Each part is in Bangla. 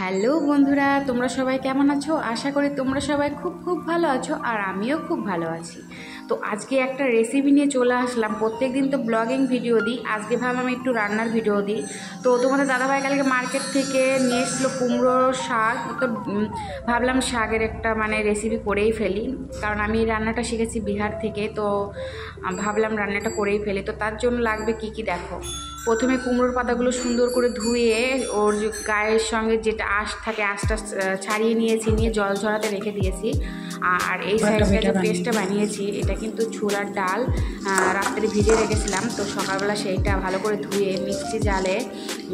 হ্যালো বন্ধুরা, তোমরা সবাই কেমন আছো? আশা করি তোমরা সবাই খুব খুব ভালো আছো, আর আমিও খুব ভালো আছি। তো আজকে একটা রেসিপি নিয়ে চলে আসলাম। প্রত্যেক দিন তো ব্লগিং ভিডিও দিই, আজকে ভাবলাম একটু রান্নার ভিডিও দিই। তো তোমাদের দাদাভাই কালকে মার্কেট থেকে নিয়ে এসেছিলো কুমড়ো শাক। তো ভাবলাম শাকের একটা রেসিপি করেই ফেলি, কারণ আমি রান্নাটা শিখেছি বিহার থেকে। তো ভাবলাম রান্নাটা করেই ফেলি। তো তার জন্য লাগবে কি কি দেখো। প্রথমে কুমড়োর পাতাগুলো সুন্দর করে ধুয়ে ওর যে গায়ের সঙ্গে যেটা আঁশ থাকে আঁশটা ছাড়িয়ে নিয়েছি, নিয়ে জল ঝরাতে রেখে দিয়েছি। আর এই সাইডটা যে পেস্টটা বানিয়েছি, এটা কিন্তু ছোলার ডাল রাত্রে ভিজে রেখেছিলাম। তো সকালবেলা সেইটা ভালো করে ধুয়ে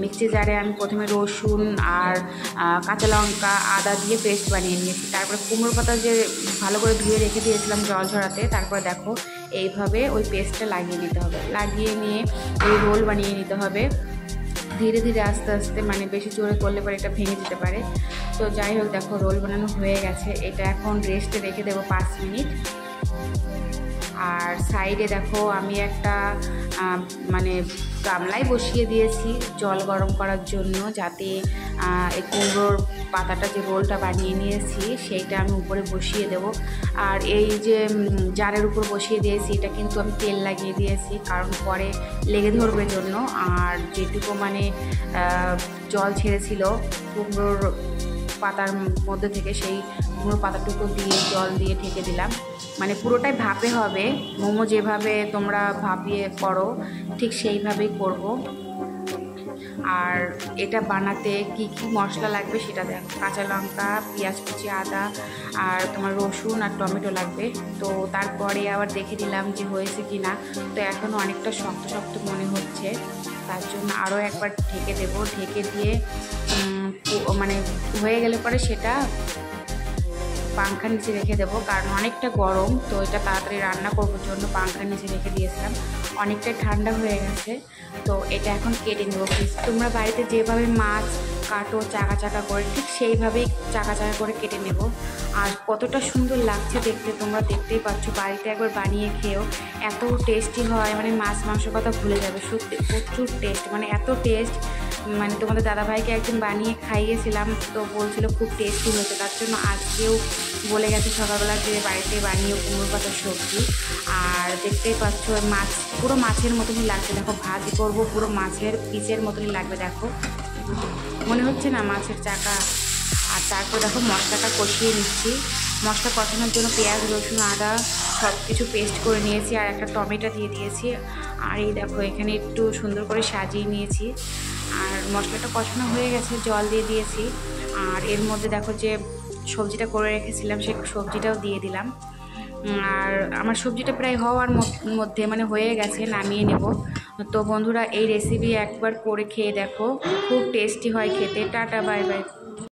মিক্সি জারে আমি প্রথমে রসুন আর কাঁচা লঙ্কা আদা দিয়ে পেস্ট বানিয়ে নিয়েছি। তারপরে কুমড়োর পাতা যে ভালো করে ধুয়ে রেখে দিয়েছিলাম জল ঝরাতে, তারপরে দেখো এইভাবে ওই পেস্টটা লাগিয়ে নিতে হবে। লাগিয়ে নিয়ে এই রোল বানিয়ে নিতে হবে ধীরে ধীরে, আস্তে আস্তে, বেশি জোরে করলে পরে এটা ভেঙে যেতে পারে। তো যাই হোক, দেখো রোল বানানো হয়ে গেছে। এটা এখন রেস্টে রেখে দেবো 5 মিনিট। আর সাইডে দেখো আমি একটা গামলায় বসিয়ে দিয়েছি জল গরম করার জন্য, যাতে এই কুমড়োর পাতাটা যে রোলটা বানিয়ে নিয়েছি সেইটা আমি উপরে বসিয়ে দেব। আর এই যে জারের উপর বসিয়ে দিয়েছি, এটা কিন্তু আমি তেল লাগিয়ে দিয়েছি, কারণ পরে লেগে ধরবে জন্য। আর যেটুকু জল ছেড়েছিল কুমড়োর পাতার মধ্যে থেকে, সেই কুমড়োর পাতাটুকু দিয়ে জল দিয়ে ঢেকে দিলাম। পুরোটাই ভাপে হবে। মোমো যেভাবে তোমরা ভাপিয়ে করো ঠিক সেইভাবেই করব। আর এটা বানাতে কি কি মশলা লাগবে সেটা দেখো। কাঁচা লঙ্কা, পেঁয়াজ কুচি, আদা আর তোমার রসুন আর টমেটো লাগবে। তো তারপরে আবার দেখে দিলাম যে হয়েছে কি না। তো এখনও অনেকটা শক্ত শক্ত মনে হচ্ছে, তার জন্য আরও একবার ঢেকে দেবো। ঢেকে দিয়ে হয়ে গেলে পরে সেটা পাংখার নিচে রেখে দেবো, কারণ অনেকটা গরম। তো এটা তাড়াতাড়ি রান্না করবার জন্য পাংখার নিচে রেখে দিয়েছিলাম। অনেকটাই ঠান্ডা হয়ে গেছে। তো এটা এখন কেটে নেবো। প্লিজ তোমরা বাড়িতে যেভাবে মাছ কাটো চাকা চাকা করে, ঠিক সেইভাবেই চাকা চাকা করে কেটে নেব। আর কতটা সুন্দর লাগছে দেখতে, তোমরা দেখতেই পাচ্ছ। বাড়িতে একবার বানিয়ে খেয়েও এত টেস্টি হয়, মাছ মাংসের কথা ভুলে যাবে। সত্যি প্রচুর টেস্ট, এত টেস্ট। তোমাদের দাদাভাইকে একদিন বানিয়ে খাইয়েছিলাম, তো বলছিল খুব টেস্টি হয়েছে। তার জন্য আজকেও বলে গেছে সকালবেলা যে বাড়িতে বানিয়ে কুমড়োর পাতার সবজি। আর দেখতেই পাচ্ছ মাছ পুরো মাছের মতনই লাগছে। দেখো ভাজি করব, পুরো মাছের পিসের মতনই লাগবে। দেখো মনে হচ্ছে না মাছের চাকা। আর তারপর দেখো মশলাটা কষিয়ে নিচ্ছি। মশলা কষানোর জন্য পেঁয়াজ, রসুন, আদা সব কিছু পেস্ট করে নিয়েছি, আর একটা টমেটো দিয়ে দিয়েছি। আর এই দেখো এখানে একটু সুন্দর করে সাজিয়ে নিয়েছি। আর মশলাটা কষানো হয়ে গেছে, জল দিয়ে দিয়েছি। আর এর মধ্যে দেখো যে সবজিটা করে রেখেছিলাম সেই সবজিটাও দিয়ে দিলাম। আর আমার সবজিটা প্রায় হওয়ার মধ্যে হয়ে গেছে, নামিয়ে নেব। তো বন্ধুরা, এই রেসিপি একবার করে খেয়ে দেখো, খুব টেস্টি হয় খেতে। Tata, bye bye.